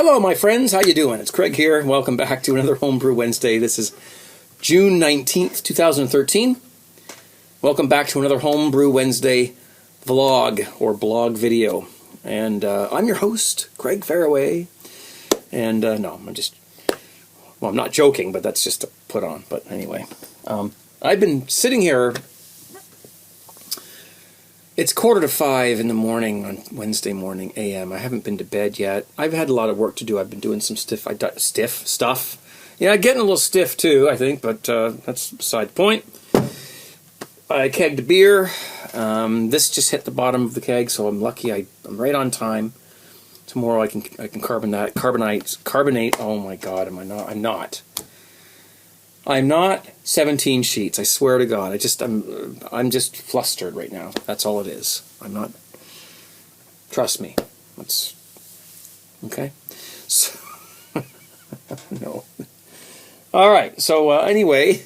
Hello, my friends. How you doing? It's Craig here. Welcome back to another Home Brew Wednesday. This is June 19th, 2013. Welcome back to another Home Brew Wednesday vlog or blog video. And I'm your host, Craig Faraway. And no, I'm not joking, but that's just a put on. But anyway, I've been sitting here. It's 4:45 in the morning on Wednesday morning, a.m. I haven't been to bed yet. I've had a lot of work to do. I've been doing some stiff stuff. Yeah, getting a little stiff too, I think, but that's beside the point. I kegged a beer. This just hit the bottom of the keg, so I'm lucky. I'm right on time. Tomorrow I can carbonate. Oh my God, am I not? I'm not 17 sheets. I swear to God. I'm just flustered right now. That's all it is. I'm not. Trust me. That's okay. So, no. All right. So anyway,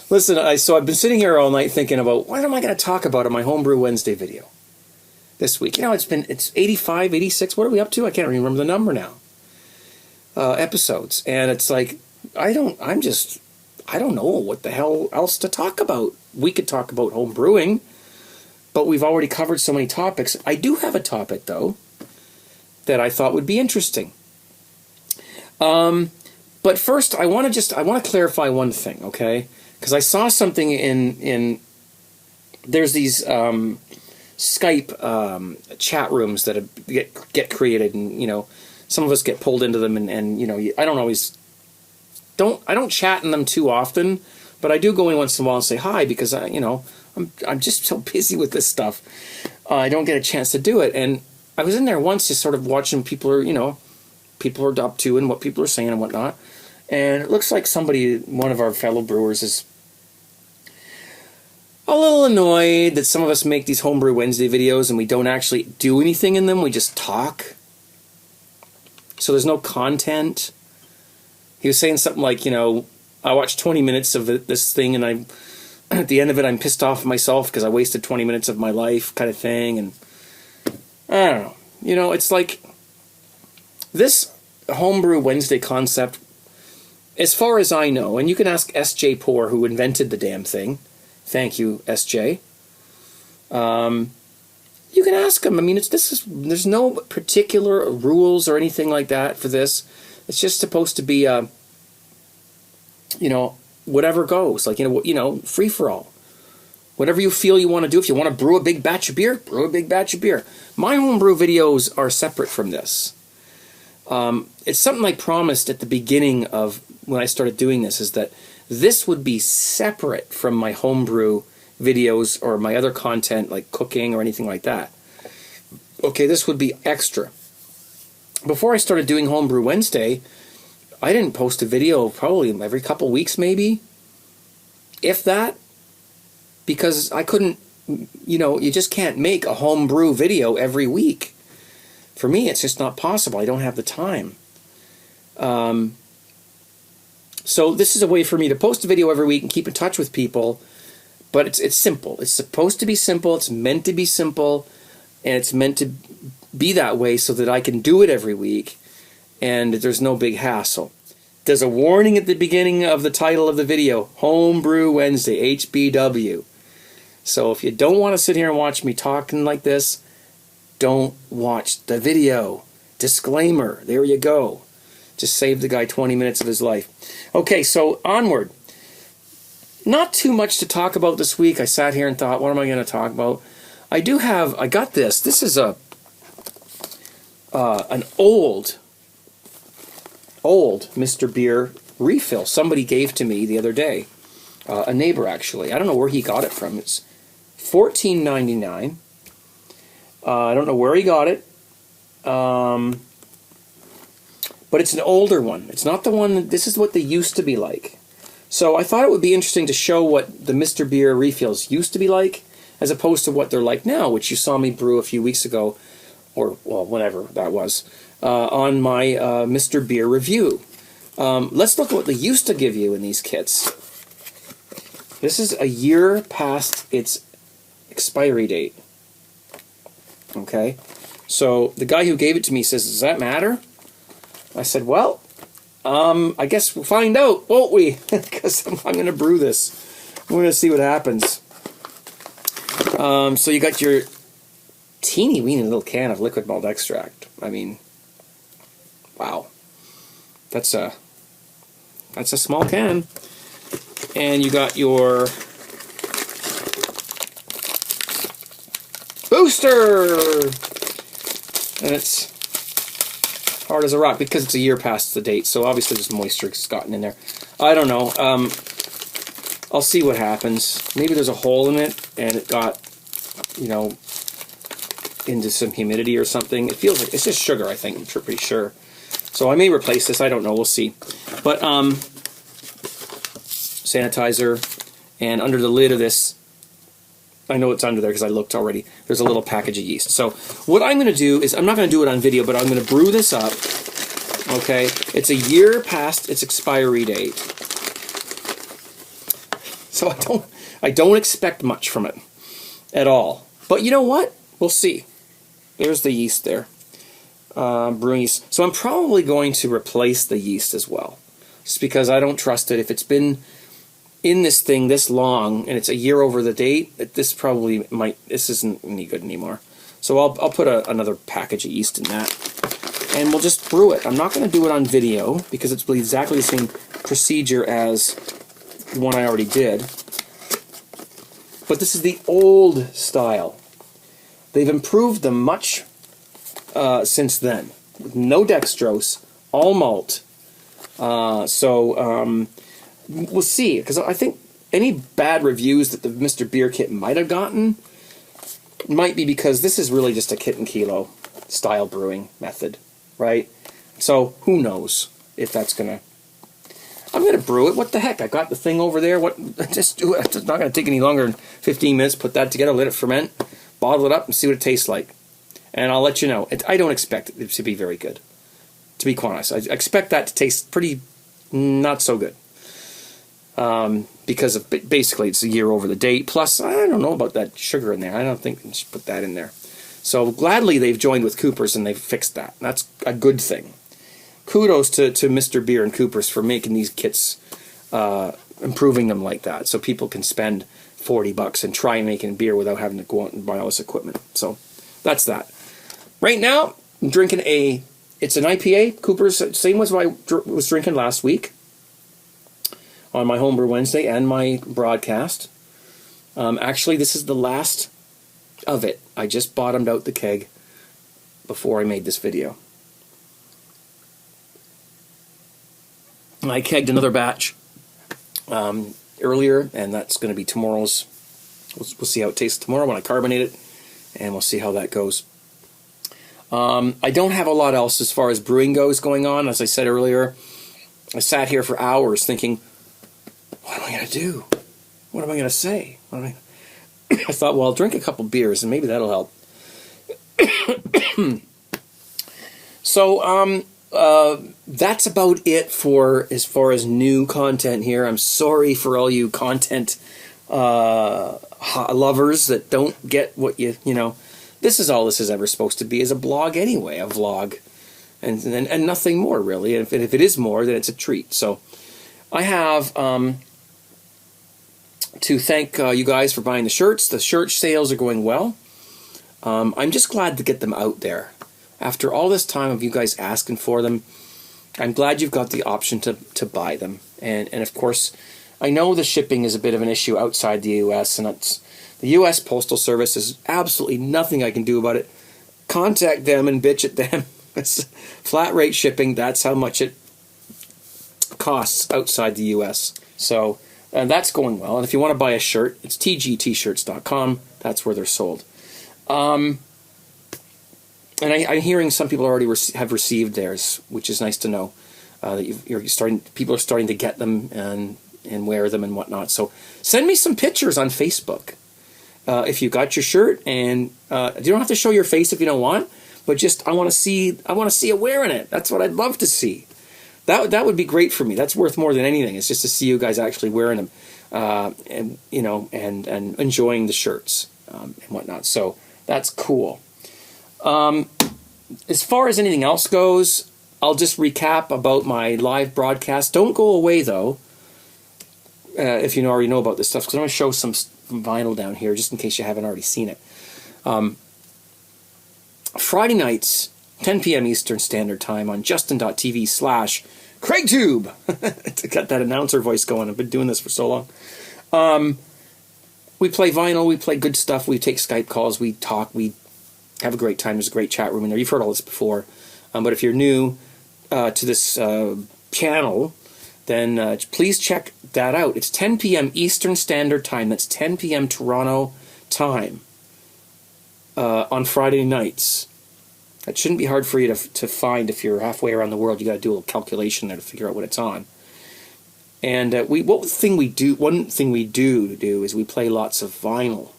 listen. I've been sitting here all night thinking about what am I going to talk about in my Homebrew Wednesday video this week. You know, it's 85, 86. What are we up to? I can't remember the number now. Episodes, and it's like. I don't know what the hell else to talk about. We could talk about home brewing, but we've already covered so many topics. I do have a topic, though, that I thought would be interesting. But first, I want to clarify one thing, okay? Because I saw something in there's these Skype chat rooms that get created, and you know, some of us get pulled into them, and you know, I don't chat in them too often, but I do go in once in a while and say hi because I'm just so busy with this stuff. I don't get a chance to do it, and I was in there once just sort of watching people are up to and what people are saying and whatnot, and it looks like one of our fellow brewers is a little annoyed that some of us make these Homebrew Wednesday videos and we don't actually do anything in them. We just talk, so there's no content. He was saying something like, I watched 20 minutes of this thing, and at the end of it, I'm pissed off at myself because I wasted 20 minutes of my life, kind of thing. And I don't know. It's like this Homebrew Wednesday concept, as far as I know, and you can ask S.J. Poor, who invented the damn thing. Thank you, S.J. You can ask him. I mean, there's no particular rules or anything like that for this. It's just supposed to be, whatever goes. Like, free for all. Whatever you feel you want to do. If you want to brew a big batch of beer, brew a big batch of beer. My homebrew videos are separate from this. It's something I promised at the beginning of when I started doing this, is that this would be separate from my homebrew videos or my other content like cooking or anything like that. Okay, this would be extra. Before I started doing Homebrew Wednesday, I didn't post a video probably every couple weeks, maybe, if that, because I couldn't, you just can't make a homebrew video every week. For me, it's just not possible. I don't have the time. So this is a way for me to post a video every week and keep in touch with people, but it's simple. It's supposed to be simple. It's meant to be simple, and it's meant to be that way so that I can do it every week and there's no big hassle. There's a warning at the beginning of the title of the video, Homebrew Wednesday, HBW. So if you don't want to sit here and watch me talking like this, don't watch the video. Disclaimer, there you go. Just save the guy 20 minutes of his life. Okay, so onward. Not too much to talk about this week. I sat here and thought, what am I going to talk about? I got this. This is an old Mr. Beer refill somebody gave to me the other day. A neighbor, actually. I don't know where he got it from. It's $14.99. I don't know where he got it. But it's an older one. It's not the one. This is what they used to be like. So I thought it would be interesting to show what the Mr. Beer refills used to be like, as opposed to what they're like now, which you saw me brew a few weeks ago, or, well, whatever that was, on my Mr. Beer review. Let's look at what they used to give you in these kits. This is a year past its expiry date. Okay? So the guy who gave it to me says, does that matter? I said, well, I guess we'll find out, won't we? Because I'm going to brew this. We're going to see what happens. So you got your teeny weeny little can of liquid malt extract. I mean, wow. That's a small can. And you got your booster! And it's hard as a rock because it's a year past the date, so obviously there's moisture gotten in there. I don't know. I'll see what happens. Maybe there's a hole in it and it got, you know, into some humidity or something. It feels like it's just sugar, I think. I'm pretty sure. So I may replace this. I don't know. We'll see. But sanitizer, and under the lid of this, I know it's under there because I looked already, there's a little package of yeast. So what I'm going to do is, I'm not going to do it on video, but I'm going to brew this up. Okay, it's a year past its expiry date, so I don't expect much from it at all. But you know what? We'll see. There's the yeast there, brewing yeast. So I'm probably going to replace the yeast as well, just because I don't trust it. If it's been in this thing this long and it's a year over the date, this isn't any good anymore. So I'll put another package of yeast in that, and we'll just brew it. I'm not going to do it on video because it's exactly the same procedure as the one I already did. But this is the old style. They've improved them much since then. No dextrose, all malt. We'll see, because I think any bad reviews that the Mr. Beer kit might have gotten might be because this is really just a kit and kilo style brewing method, right? So who knows if that's gonna. I'm gonna brew it. What the heck? I got the thing over there. Just do it. It's not gonna take any longer than 15 minutes. Put that together, let it ferment, bottle it up, and see what it tastes like. And I'll let you know. I don't expect it to be very good, to be quite honest. I expect that to taste pretty not so good. Because of basically it's a year over the date. Plus, I don't know about that sugar in there. I don't think we should put that in there. So gladly they've joined with Cooper's and they've fixed that. That's a good thing. Kudos to Mr. Beer and Cooper's for making these kits, improving them like that, so people can spend $40 and try making beer without having to go out and buy all this equipment. So that's that. Right now, I'm drinking it's an IPA. Cooper's, same as what I was drinking last week on my Home Brew Wednesday and my broadcast. Actually, this is the last of it. I just bottomed out the keg before I made this video. I kegged another batch earlier, and that's going to be tomorrow's. We'll see how it tastes tomorrow when I carbonate it, and we'll see how that goes. I don't have a lot else as far as brewing goes going on. As I said earlier, I sat here for hours thinking, what am I going to do? What am I going to say? I thought, well, I'll drink a couple beers and maybe that'll help. So, that's about it for as far as new content here. I'm sorry for all you content lovers that don't get what you know. This is all this is ever supposed to be, is a blog anyway, a vlog, and nothing more really. And if it is more, then it's a treat. So I have to thank you guys for buying the shirts. The shirt sales are going well. I'm just glad to get them out there. After all this time of you guys asking for them, I'm glad you've got the option to buy them. And of course, I know the shipping is a bit of an issue outside the U.S., and the U.S. Postal Service is absolutely nothing I can do about it. Contact them and bitch at them. It's flat rate shipping. That's how much it costs outside the U.S. So that's going well. And if you want to buy a shirt, it's tgtshirts.com. That's where they're sold. And I'm hearing some people already have received theirs, which is nice to know. That people are starting to get them and wear them and whatnot. So send me some pictures on Facebook if you got your shirt, and you don't have to show your face if you don't want, but just I want to see you wearing it. That's what I'd love to see. That would be great for me. That's worth more than anything. It's just to see you guys actually wearing them, and enjoying the shirts and whatnot. So that's cool. As far as anything else goes, I'll just recap about my live broadcast. Don't go away, though, if you already know about this stuff, because I'm going to show some vinyl down here, just in case you haven't already seen it. Friday nights, 10 p.m. Eastern Standard Time on justin.tv/CraigTube. To get that announcer voice going. I've been doing this for so long. We play vinyl, we play good stuff, we take Skype calls, we talk, we have a great time. There's a great chat room in there. You've heard all this before. But if you're new to this channel, then please check that out. It's 10 p.m. Eastern Standard Time. That's 10 p.m. Toronto time on Friday nights. That shouldn't be hard for you to find if you're halfway around the world. You got to do a little calculation there to figure out what it's on. And one thing we do is we play lots of vinyl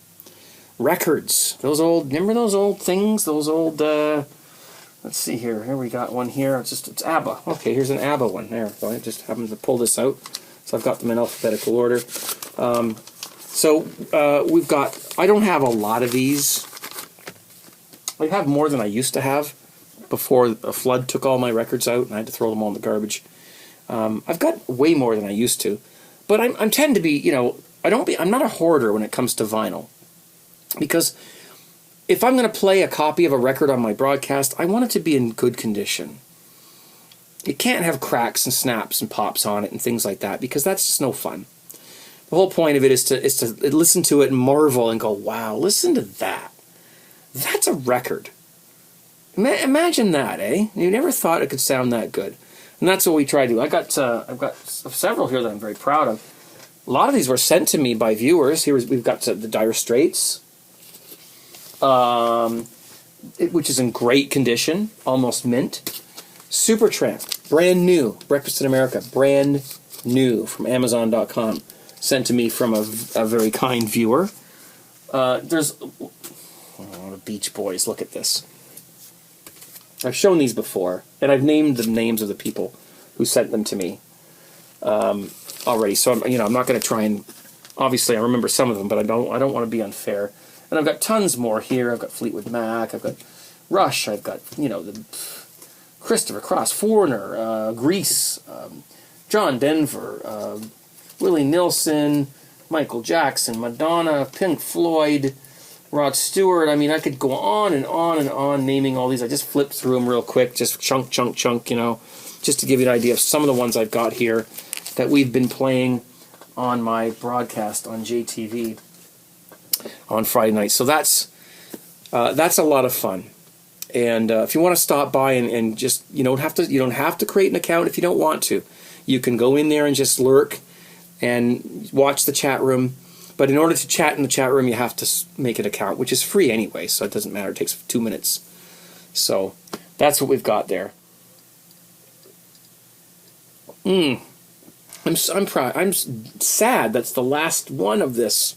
records. Those old, remember those old things? Those old. Let's see here. Here we got one here. It's ABBA. Okay, here's an ABBA one there. So I just happened to pull this out. So I've got them in alphabetical order. We've got. I don't have a lot of these. I have more than I used to have before a flood took all my records out and I had to throw them all in the garbage. I've got way more than I used to, but I tend to be, I'm not a hoarder when it comes to vinyl, because if I'm going to play a copy of a record on my broadcast, I want it to be in good condition. It can't have cracks and snaps and pops on it and things like that, because that's just no fun. The whole point of it is to listen to it and marvel and go, wow, listen to that. That's a record. Imagine that, eh? You never thought it could sound that good. And that's what we try to do. I've got several here that I'm very proud of. A lot of these were sent to me by viewers. We've got the Dire Straits, which is in great condition, almost mint. Supertramp, brand new. Breakfast in America, brand new, from Amazon.com. Sent to me from a very kind viewer. There's the Beach Boys. Look at this. I've shown these before, and I've named the names of the people who sent them to me already. So I'm not going to try and. Obviously, I remember some of them, but I don't want to be unfair. And I've got tons more here. I've got Fleetwood Mac. I've got Rush. I've got the Christopher Cross, Foreigner, Grease, John Denver, Willie Nelson, Michael Jackson, Madonna, Pink Floyd, Rod Stewart. I mean, I could go on and on and on naming all these. I just flipped through them real quick, just chunk, just to give you an idea of some of the ones I've got here that we've been playing on my broadcast on JTV on Friday night. So that's a lot of fun. And if you want to stop by and just you don't have to create an account if you don't want to. You can go in there and just lurk and watch the chat room. But in order to chat in the chat room, you have to make an account, which is free anyway, so it doesn't matter. It takes 2 minutes. So that's what we've got there. I'm proud. I'm sad that's the last one of this.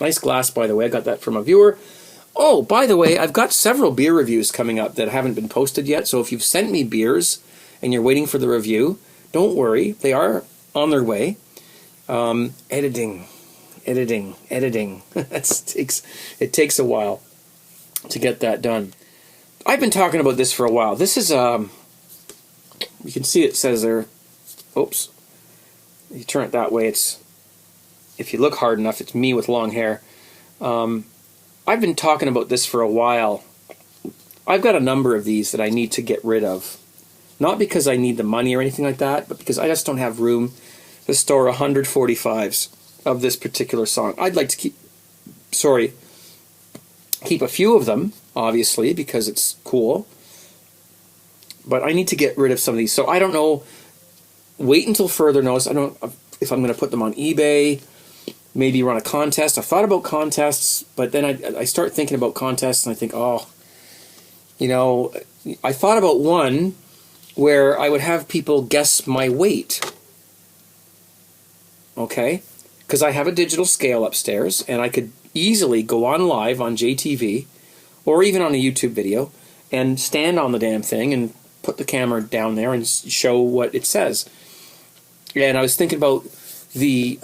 Nice glass, by the way. I got that from a viewer. Oh, by the way, I've got several beer reviews coming up that haven't been posted yet. So if you've sent me beers and you're waiting for the review, don't worry. They are on their way. Editing. It takes a while to get that done. I've been talking about this for a while. This is you can see it says there. Oops. You turn it that way. If you look hard enough, it's me with long hair. I've been talking about this for a while. I've got a number of these that I need to get rid of. Not because I need the money or anything like that, but because I just don't have room to store 145s of this particular song. I'd like to keep a few of them, obviously, because it's cool. But I need to get rid of some of these. So I don't know. Wait until further notice. I don't know if I'm going to put them on eBay. Maybe run a contest. I've thought about contests, but then I start thinking about contests, and I think, I thought about one where I would have people guess my weight. Okay? Because I have a digital scale upstairs, and I could easily go on live on JTV, or even on a YouTube video, and stand on the damn thing and put the camera down there and show what it says. And I was thinking about the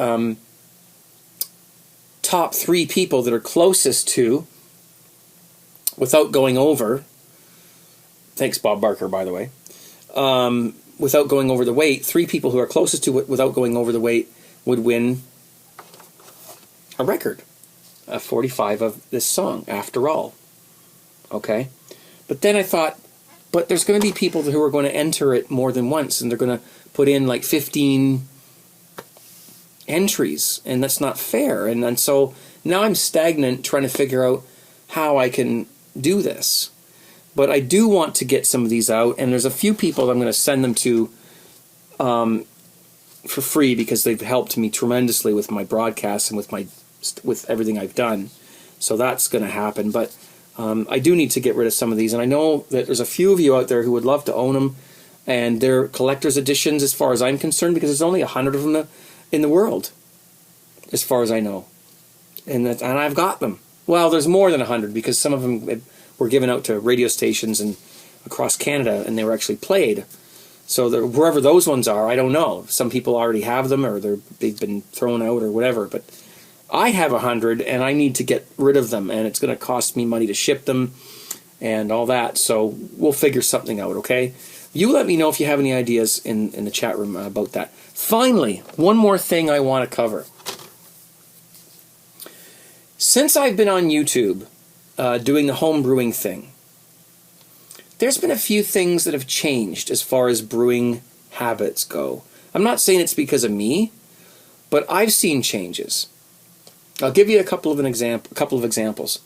top 3 people that are closest to, without going over, thanks Bob Barker, by the way, without going over the weight, 3 people who are closest to it without going over the weight would win a record, 45 of this song, After All. Okay? But then I thought, but there's going to be people who are going to enter it more than once, and they're going to put in like 15 entries, and that's not fair. And so now I'm stagnant trying to figure out how I can do this. But I do want to get some of these out, and there's a few people I'm going to send them to for free because they've helped me tremendously with my broadcasts and with everything I've done. So that's going to happen. But I do need to get rid of some of these, and I know that there's a few of you out there who would love to own them, and they're collector's editions as far as I'm concerned, because there's only 100 of them in the world, as far as I know. And I've got them. Well, there's more than 100, because some of them were given out to radio stations and across Canada, and they were actually played. So wherever those ones are, I don't know. Some people already have them, or they've been thrown out, or whatever. But I have 100, and I need to get rid of them, and it's going to cost me money to ship them and all that. So we'll figure something out, okay? You let me know if you have any ideas in the chat room about that. Finally, one more thing I want to cover. Since I've been on YouTube doing the home brewing thing, there's been a few things that have changed as far as brewing habits go. I'm not saying it's because of me, but I've seen changes. I'll give you a couple of examples,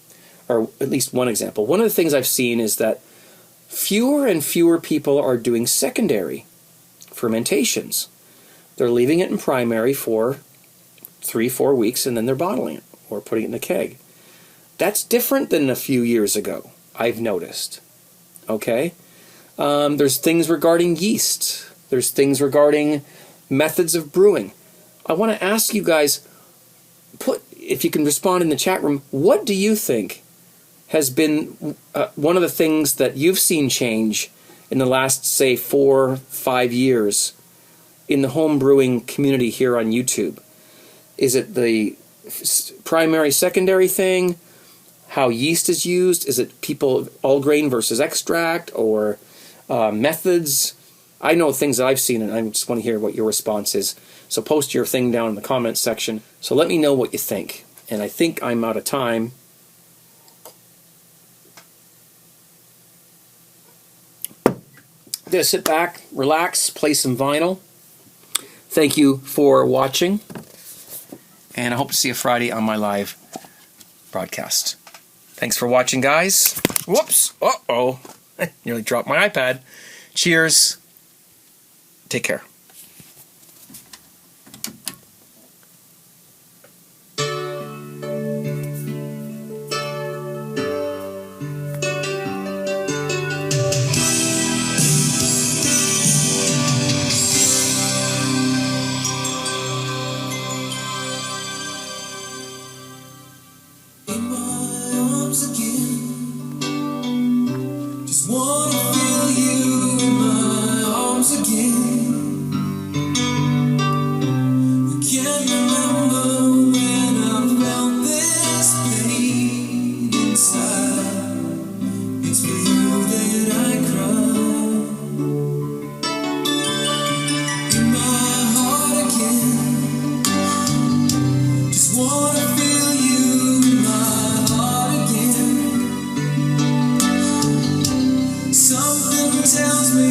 or at least one example. One of the things I've seen is that fewer and fewer people are doing secondary fermentations. They're leaving it in primary for 3-4 weeks, and then they're bottling it or putting it in a keg. That's different than a few years ago, I've noticed. Okay? There's things regarding yeast. There's things regarding methods of brewing. I want to ask you guys, if you can respond in the chat room, what do you think has been one of the things that you've seen change in the last, say, 4-5 years in the home brewing community here on YouTube? Is it the primary, secondary thing? How yeast is used? Is it people all grain versus extract, or methods? I know things that I've seen, and I just want to hear what your response is. So post your thing down in the comments section. So let me know what you think. And I think I'm out of time. Just sit back, relax, play some vinyl. Thank you for watching. And I hope to see you Friday on my live broadcast. Thanks for watching, guys. Whoops. Uh-oh. Nearly dropped my iPad. Cheers. Take care. Tells me